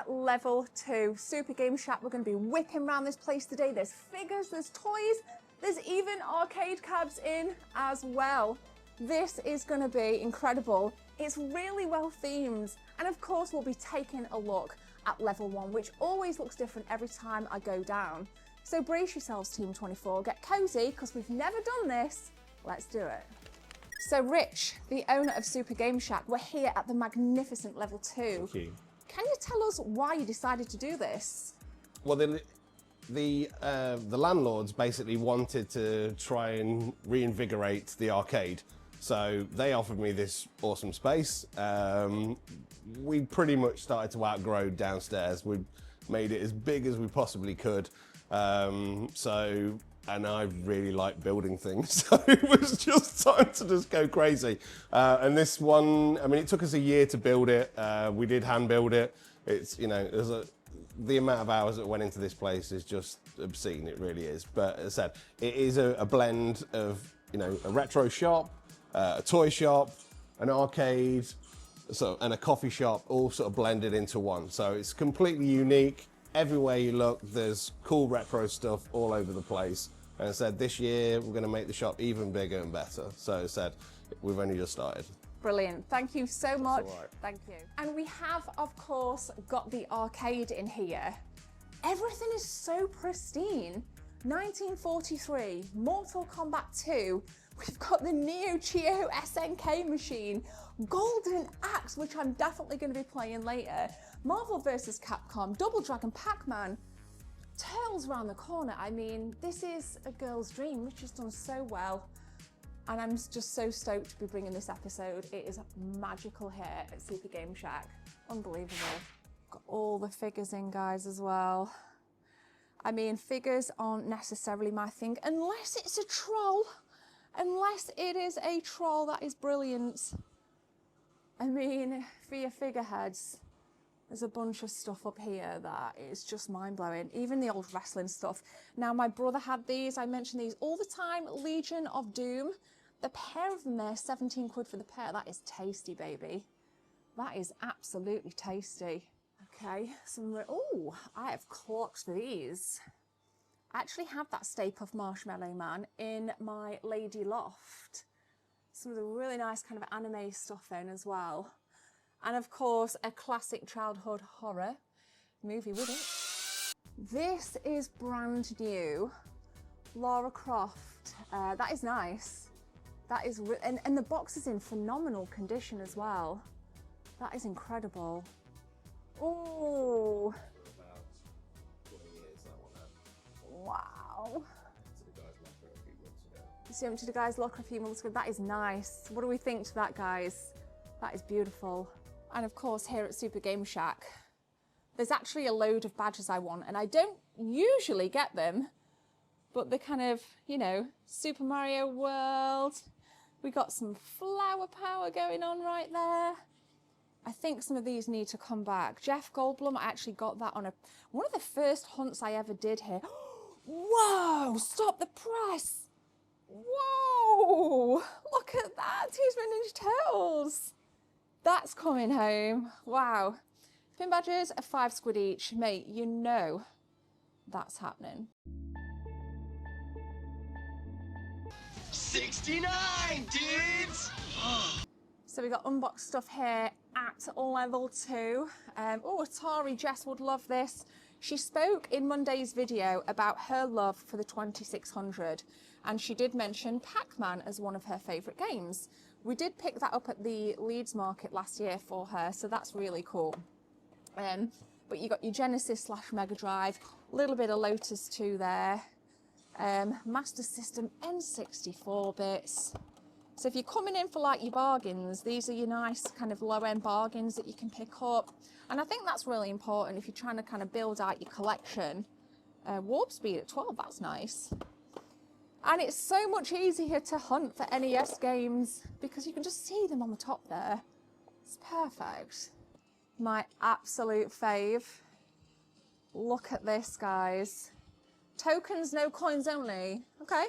at level 2, Super Game Shack. We're going to be whipping around this place today. There's figures, there's toys, there's even arcade cabs in as well. This is going to be incredible. It's really well themed. And of course, we'll be taking a look at level 1, which always looks different every time I go down. So brace yourselves, Team 24, get cozy, because we've never done this. Let's do it. So Rich, the owner of Super Game Shack, we're here at the magnificent level 2. Thank you. Can you tell us why you decided to do this? Well, the landlords basically wanted to try and reinvigorate the arcade. So they offered me this awesome space. We pretty much started to outgrow downstairs. We made it as big as we possibly could. And I really like building things, so it was just time to just go crazy. And this one, I mean, it took us a year to build it. We did hand build it. It's, you know, the amount of hours that went into this place is just obscene, it really is. But as I said, it is a blend of, you know, a retro shop, a toy shop, an arcade, and a coffee shop, all sort of blended into one. So it's completely unique. Everywhere you look, there's cool retro stuff all over the place. And I said, this year, we're going to make the shop even bigger and better. So I said, we've only just started. Brilliant. Thank you so much. all right. Thank you. And we have, of course, got the arcade in here. Everything is so pristine. 1943, Mortal Kombat 2. We've got the Neo Geo SNK machine, Golden Axe, which I'm definitely going to be playing later, Marvel vs. Capcom, Double Dragon, Pac-Man, Turtles around the corner. I mean, this is a girl's dream, which has done so well. And I'm just so stoked to be bringing this episode. It is magical here at Super Game Shack. Unbelievable. Got all the figures in, guys, as well. I mean, figures aren't necessarily my thing, unless it's a troll. Unless it is a troll, that is brilliant. I mean, for your figureheads, there's a bunch of stuff up here that is just mind-blowing. Even the old wrestling stuff. Now, my brother had these. I mention these all the time. Legion of Doom. The pair of them there, 17 quid for the pair. That is tasty, baby. That is absolutely tasty. Okay, oh, I have clocks for these. I actually have that Stay Puft Marshmallow Man in my lady loft. Some of the really nice kind of anime stuff in as well. And of course, a classic childhood horror movie with it. This is brand new. Lara Croft. That is nice. That is, and the box is in phenomenal condition as well. That is incredible. Oh. About 20 years, that one had. Wow. To the guy's locker a few months ago. You see him to the guy's locker a few months ago. That is nice. What do we think to that, guys? That is beautiful. And of course, here at Super Game Shack, there's actually a load of badges I want, and I don't usually get them, but the kind of, you know, Super Mario World. We got some flower power going on right there. I think some of these need to come back. Jeff Goldblum, I actually got that on one of the first hunts I ever did here. Whoa, stop the press. Whoa, look at that, Teenage Mutant Ninja Turtles. That's coming home. Wow. Pin badges are 5 squid each. Mate, you know that's happening. 69, dudes! So we got unboxed stuff here at level 2. Oh, Atari, Jess would love this. She spoke in Monday's video about her love for the 2600, and she did mention Pac-Man as one of her favourite games. We did pick that up at the Leeds market last year for her, so that's really cool. But you got your Genesis / Mega Drive, a little bit of Lotus 2 there, Master System N64 bits. So if you're coming in for like your bargains, these are your nice kind of low-end bargains that you can pick up. And I think that's really important if you're trying to kind of build out your collection. Warp speed at 12, that's nice. And it's so much easier to hunt for NES games because you can just see them on the top there. It's perfect. My absolute fave. Look at this, guys. Tokens, no coins only. Okay.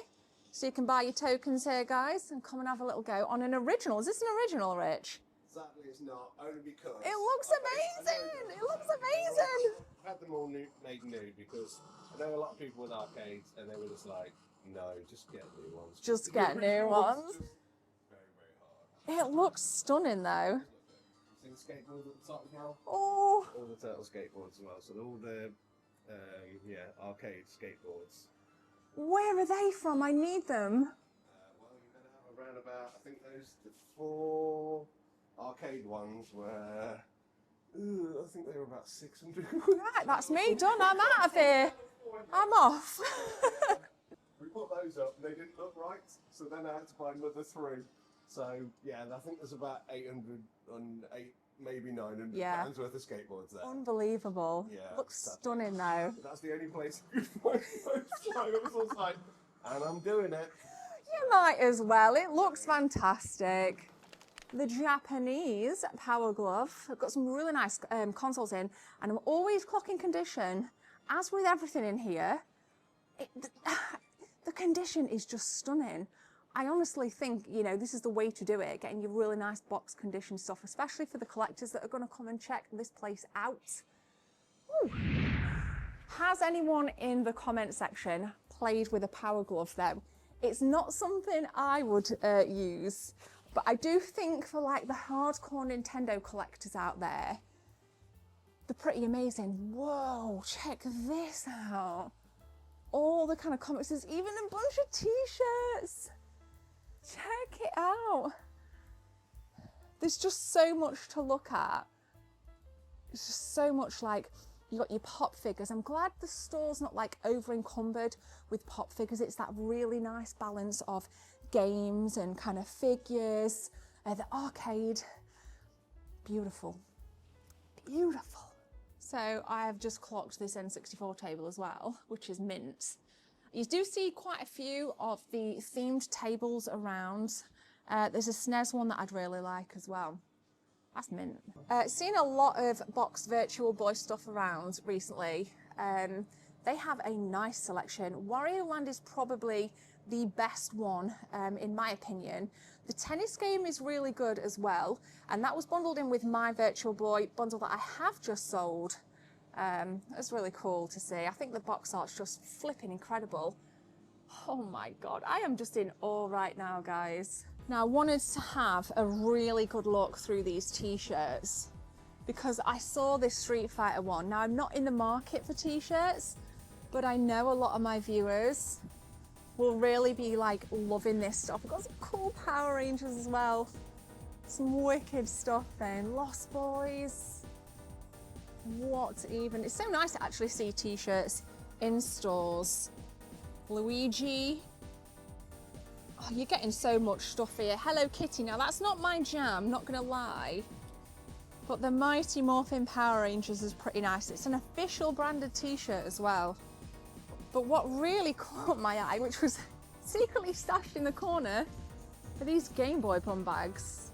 So you can buy your tokens here, guys, and come and have a little go on an original. Is this an original, Rich? Sadly, it's not, only because... It looks amazing! It looks amazing! I've had them all made new because I know a lot of people with arcades and they were just like, no, just get new ones. Just get new ones. Very, very hard. It looks stunning though. You've seen skateboards at the top as well? Oh, All the turtle skateboards as well. So all the, arcade skateboards. where are they from? I need them. Well, you're going to have around about, I think the 4 arcade ones were, I think they were about 600. Right, that's me done. I'm out of here. I'm off. We put those up and they didn't look right, so then I had to buy another 3. So yeah, I think there's about 800 and maybe 900 pounds worth of skateboards there. Unbelievable. Yeah, Looks stunning though. That's the only place I could find those. So it was all like, and I'm doing it. You might as well. It looks fantastic. The Japanese Power Glove. I've got some really nice consoles in, and I'm always clocking condition. As with everything in here, the condition is just stunning. I honestly think, you know, this is the way to do it, getting your really nice box condition stuff, especially for the collectors that are going to come and check this place out. Ooh. Has anyone in the comment section played with a Power Glove though? It's not something I would use, but I do think for like the hardcore Nintendo collectors out there, they're pretty amazing. Whoa, check this out. All the kind of comics, there's even a bunch of t-shirts. Check it out. There's just so much to look at. It's just so much, like, you got your pop figures. I'm glad the store's not like over encumbered with pop figures. It's that really nice balance of games and kind of figures. The arcade, beautiful, beautiful. So I have just clocked this N64 table as well, which is mint. You do see quite a few of the themed tables around. There's a SNES one that I'd really like as well. That's mint. Seen a lot of boxed Virtual Boy stuff around recently. They have a nice selection. Wario Land is probably the best one, in my opinion. The tennis game is really good as well, and that was bundled in with my Virtual Boy bundle that I have just sold. It's really cool to see. I think the box art's just flipping incredible. Oh my God, I am just in awe right now, guys. Now I wanted to have a really good look through these t-shirts because I saw this Street Fighter one. Now I'm not in the market for t-shirts, but I know a lot of my viewers will really be like loving this stuff. We've got some cool Power Rangers as well. Some wicked stuff then. Lost Boys. What even? It's so nice to actually see t-shirts in stores. Luigi. Oh, you're getting so much stuff here. Hello Kitty. Now that's not my jam, not gonna lie. But the Mighty Morphin Power Rangers is pretty nice. It's an official branded t-shirt as well. But what really caught my eye, which was secretly stashed in the corner, are these Game Boy pun bags.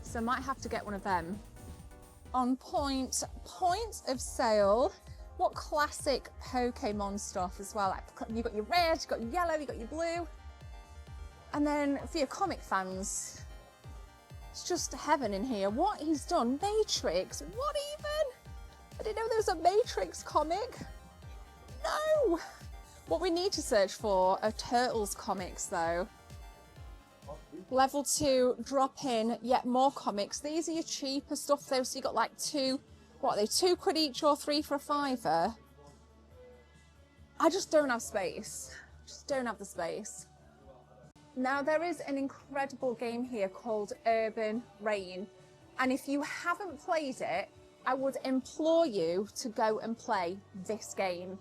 So I might have to get one of them. On point of sale, what classic Pokemon stuff as well. Like, you've got your red, you've got your yellow, you've got your blue. And then for your comic fans, it's just heaven in here. What he's done, Matrix, what even? I didn't know there was a Matrix comic. No! What we need to search for are Turtles comics though. Level 2, drop in yet more comics. These are your cheaper stuff though, so you got like 2, what are they, £2 each or 3 for a £5? I just don't have space. Just don't have the space. Now there is an incredible game here called Urban Reign, and if you haven't played it, I would implore you to go and play this game.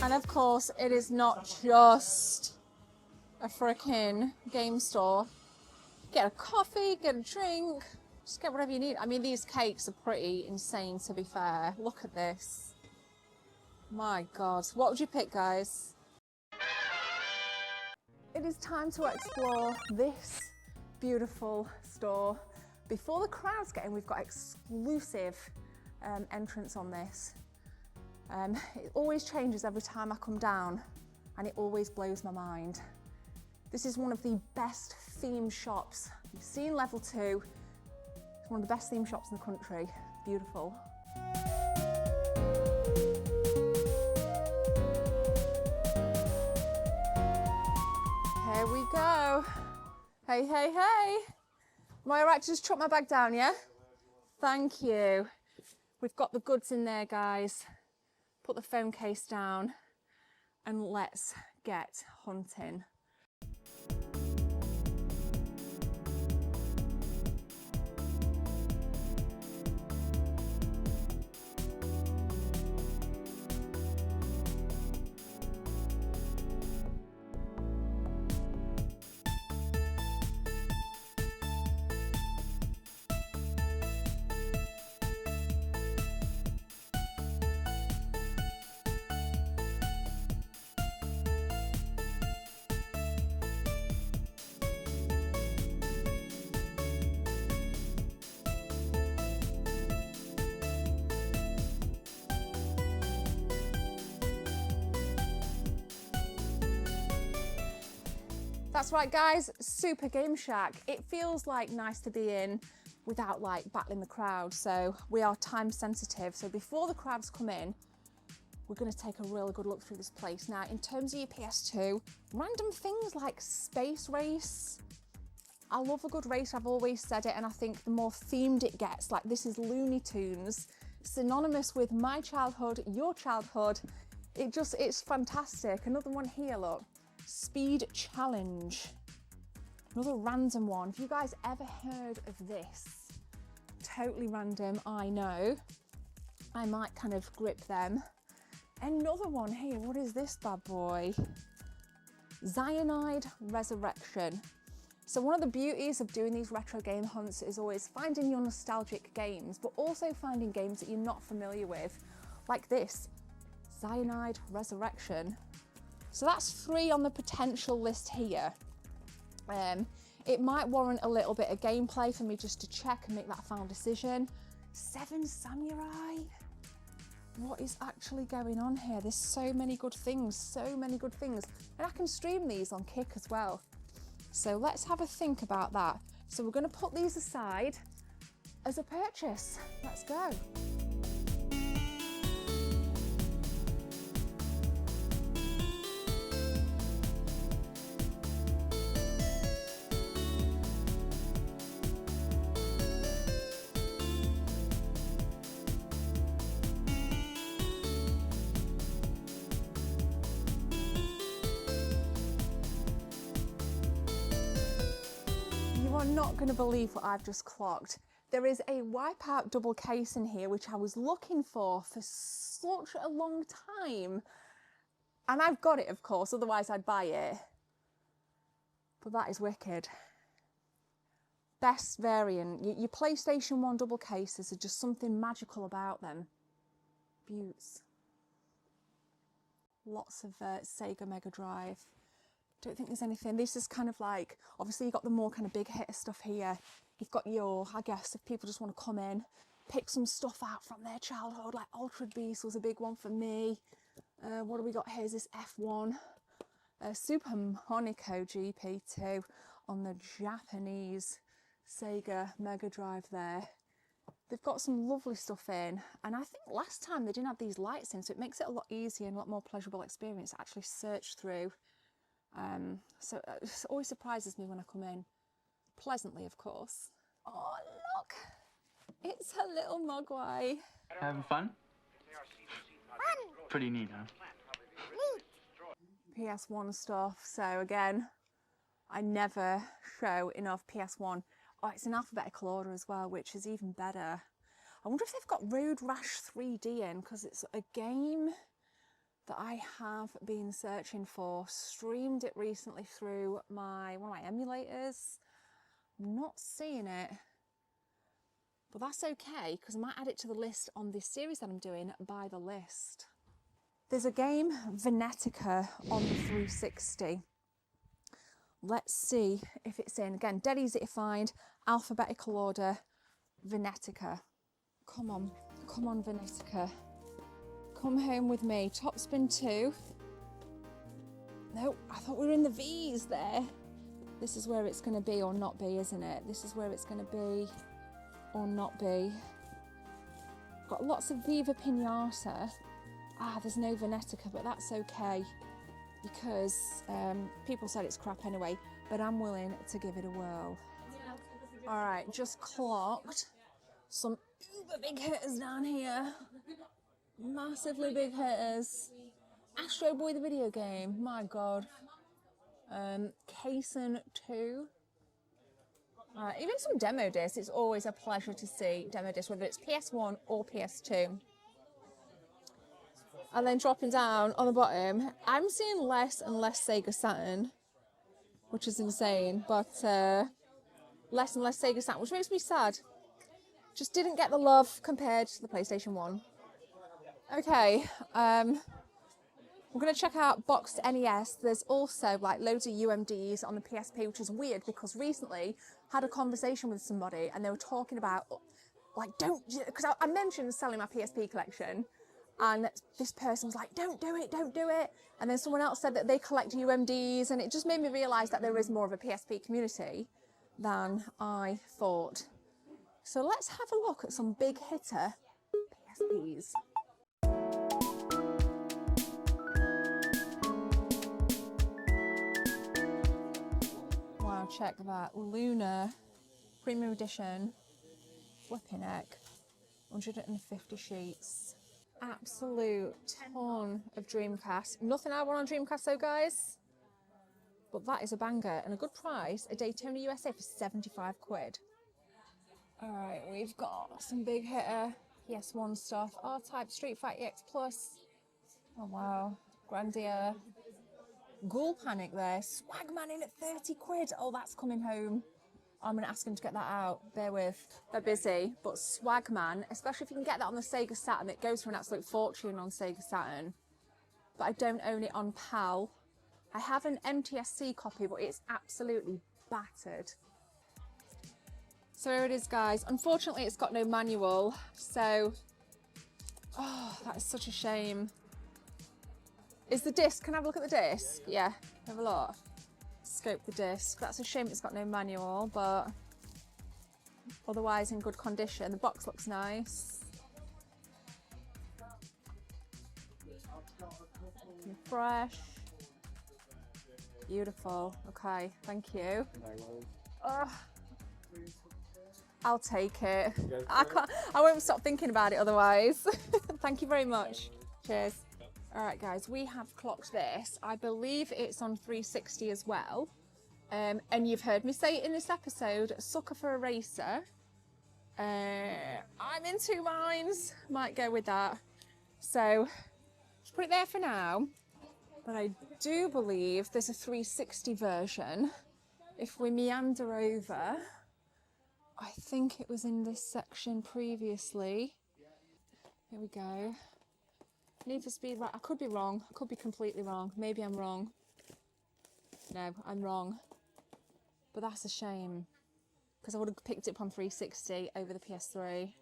And of course, it is not just a freaking game store. Get a coffee, get a drink, just get whatever you need. I mean, these cakes are pretty insane, to be fair. Look at this. My God. What would you pick, guys? It is time to explore this beautiful store. Before the crowds get in, we've got exclusive entrance on this. It always changes every time I come down, and it always blows my mind. This is one of the best theme shops. You've seen level 2. It's one of the best theme shops in the country. Beautiful. Here we go. Hey, hey, hey. Am I all right to just chuck my bag down, yeah? Thank you. We've got the goods in there, guys. Put the phone case down and let's get hunting. That's right, guys, Super Game Shack. It feels like nice to be in without like battling the crowd. So we are time sensitive. So before the crowds come in, we're gonna take a real good look through this place. Now, in terms of your PS2, random things like Space Race. I love a good race, I've always said it, and I think the more themed it gets, like this is Looney Tunes, synonymous with my childhood, your childhood. It's fantastic. Another one here, look. Speed Challenge. Another random one. Have you guys ever heard of this? Totally random, I know. I might kind of grip them. Another one here, what is this bad boy? Cyanide Resurrection. So one of the beauties of doing these retro game hunts is always finding your nostalgic games, but also finding games that you're not familiar with, like this, Cyanide Resurrection. So that's 3 on the potential list here. It might warrant a little bit of gameplay for me just to check and make that final decision. 7 Samurai. What is actually going on here? There's so many good things, so many good things. And I can stream these on Kick as well. So let's have a think about that. So we're gonna put these aside as a purchase. Let's go. You are not going to believe what I've just clocked. There is a Wipeout double case in here, which I was looking for such a long time. And I've got it, of course, otherwise I'd buy it. But that is wicked. Best variant. Your PlayStation 1 double cases are just something magical about them. Beauts. Lots of Sega Mega Drive. Don't think there's anything. This is kind of like, obviously you've got the more kind of big hitter stuff here. You've got your, I guess, if people just want to come in, pick some stuff out from their childhood, like Altered Beast was a big one for me. What do we got here? Is this F1? Super Monaco GP2 on the Japanese Sega Mega Drive there. They've got some lovely stuff in, and I think last time they didn't have these lights in, so it makes it a lot easier and a lot more pleasurable experience to actually search through. So it always surprises me when I come in. Pleasantly, of course. Oh, look! It's a little mogwai. Having fun? Pretty neat, huh? PS1 stuff. So again, I never show enough PS1. Oh, it's in alphabetical order as well, which is even better. I wonder if they've got Road Rash 3D in, because it's a game that I have been searching for. Streamed it recently through one of my emulators. I'm not seeing it, but that's okay because I might add it to the list on this series that I'm doing, By the List. There's a game, Venetica, on the 360. Let's see if it's in. Again, dead easy to find, alphabetical order, Venetica. Come on, Venetica. Come home with me. Top Spin 2. No, I thought we were in the V's there. This is where it's going to be or not be, isn't it? This is where it's going to be or not be. Got lots of Viva Pinata. There's no Venetica, but that's okay because people said it's crap anyway, but I'm willing to give it a whirl. All right, just clocked some uber big hitters down here. Massively big hitters. Astro Boy the video game, my God. Kason 2. Even some demo discs, it's always a pleasure to see demo discs, whether it's PS1 or PS2. And then dropping down on the bottom, I'm seeing less and less Sega Saturn, which is insane, but less and less Sega Saturn, which makes me sad. Just didn't get the love compared to the PlayStation 1. Okay, we're going to check out boxed NES. There's also like loads of UMDs on the PSP, which is weird because recently had a conversation with somebody and they were talking about like, because I mentioned selling my PSP collection and this person was like, don't do it. And then someone else said that they collect UMDs, and it just made me realise that there is more of a PSP community than I thought. So let's have a look at some big hitter PSPs. Wow, check that. Lunar Premium Edition, flipping heck, 150 sheets. Absolute ton of Dreamcast. Nothing I want on Dreamcast though, guys. But that is a banger and a good price. A Daytona USA for 75 quid. All right, we've got some big hitter PS1 stuff. R-Type Street Fighter EX Plus. Oh wow, Grandia. Ghoul Panic there. Swagman in at 30 quid. Oh, that's coming home. I'm going to ask him to get that out. Bear with. They're busy, but Swagman, especially if you can get that on the Sega Saturn, it goes for an absolute fortune on Sega Saturn. But I don't own it on PAL. I have an MTSC copy, but it's absolutely battered. So here it is, guys. Unfortunately, it's got no manual, so... Oh, that is such a shame. Is the disc, can I have a look at the disc? Yeah, have a look. Scope the disc. That's a shame it's got no manual, but otherwise in good condition. The box looks nice. Fresh. Beautiful. Okay, thank you. I'll take it. I won't stop thinking about it otherwise. Thank you very much. Cheers. All right, guys, we have clocked this. I believe it's on 360 as well. And you've heard me say it in this episode, sucker for a racer. I'm in two minds. Might go with that. So, just put it there for now. But I do believe there's a 360 version. If we meander over, I think it was in this section previously. Here we go. Need for Speed, right, I could be wrong. I could be completely wrong. Maybe I'm wrong. No, I'm wrong. But that's a shame. Because I would have picked it up on 360 over the PS3.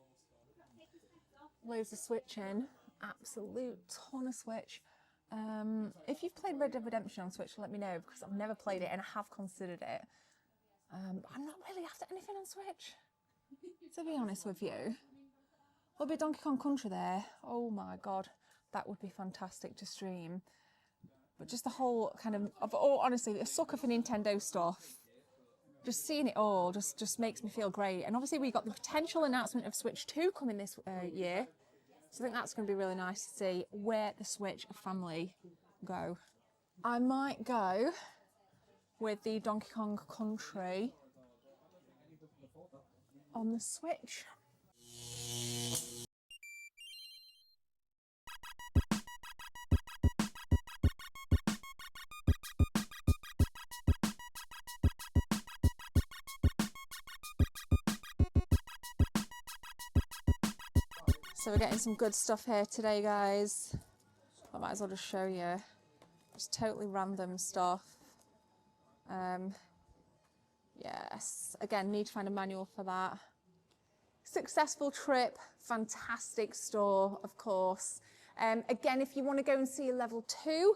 Loads of switching. Absolute ton of switch. If you've played Red Dead Redemption on Switch, let me know, because I've never played it and I have considered it. But I'm not really after anything on Switch, to be honest with you. A little bit of Donkey Kong Country there. Oh my God. That would be fantastic to stream. But just the whole kind of honestly, a sucker for Nintendo stuff. Just seeing it all just makes me feel great. And obviously we got the potential announcement of Switch 2 coming this year. So I think that's going to be really nice to see where the Switch family go. I might go with the Donkey Kong Country on the Switch. So we're getting some good stuff here today, guys. I might as well just show you. Just totally random stuff. Yes, again, need to find a manual for that. Successful trip, fantastic store, of course. Again, if you want to go and see a level 2,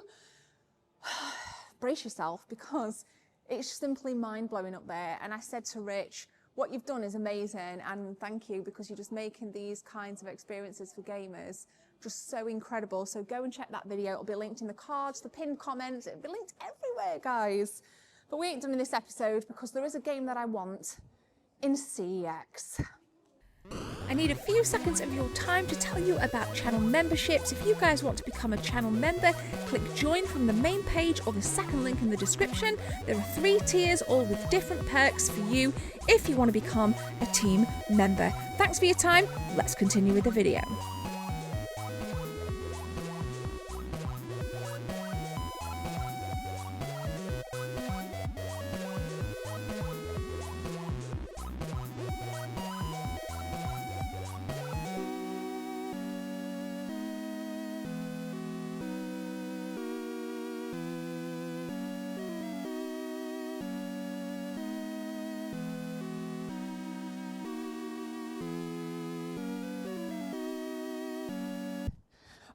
brace yourself, because it's simply mind-blowing up there. And I said to Rich, what you've done is amazing, and thank you, because you're just making these kinds of experiences for gamers just so incredible. So go and check that video. It'll be linked in the cards, the pinned comments. It'll be linked everywhere, guys. But we ain't done in this episode because there is a game that I want in CEX. I need a few seconds of your time to tell you about channel memberships. If you guys want to become a channel member, click join from the main page or the second link in the description. There are 3 tiers, all with different perks for you if you want to become a team member. Thanks for your time. Let's continue with the video.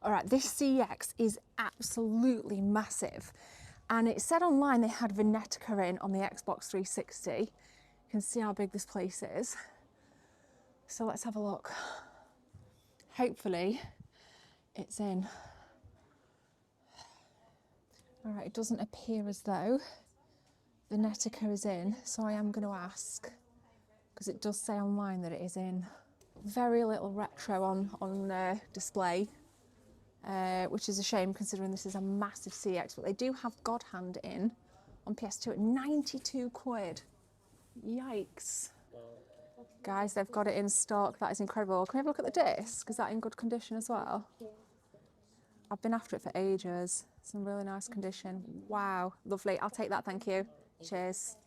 All right, this CX is absolutely massive. And it said online they had Venetica in on the Xbox 360. You can see how big this place is. So let's have a look. Hopefully it's in. All right, it doesn't appear as though Venetica is in, so I am going to ask, because it does say online that it is in. Very little retro on display. Which is a shame considering this is a massive CX, but they do have God Hand in on PS2 at 92 quid. Yikes. Guys, they've got it in stock. That is incredible. Can we have a look at the disc? Is that in good condition as well? I've been after it for ages. It's in really nice condition. Wow, lovely. I'll take that, thank you. Cheers.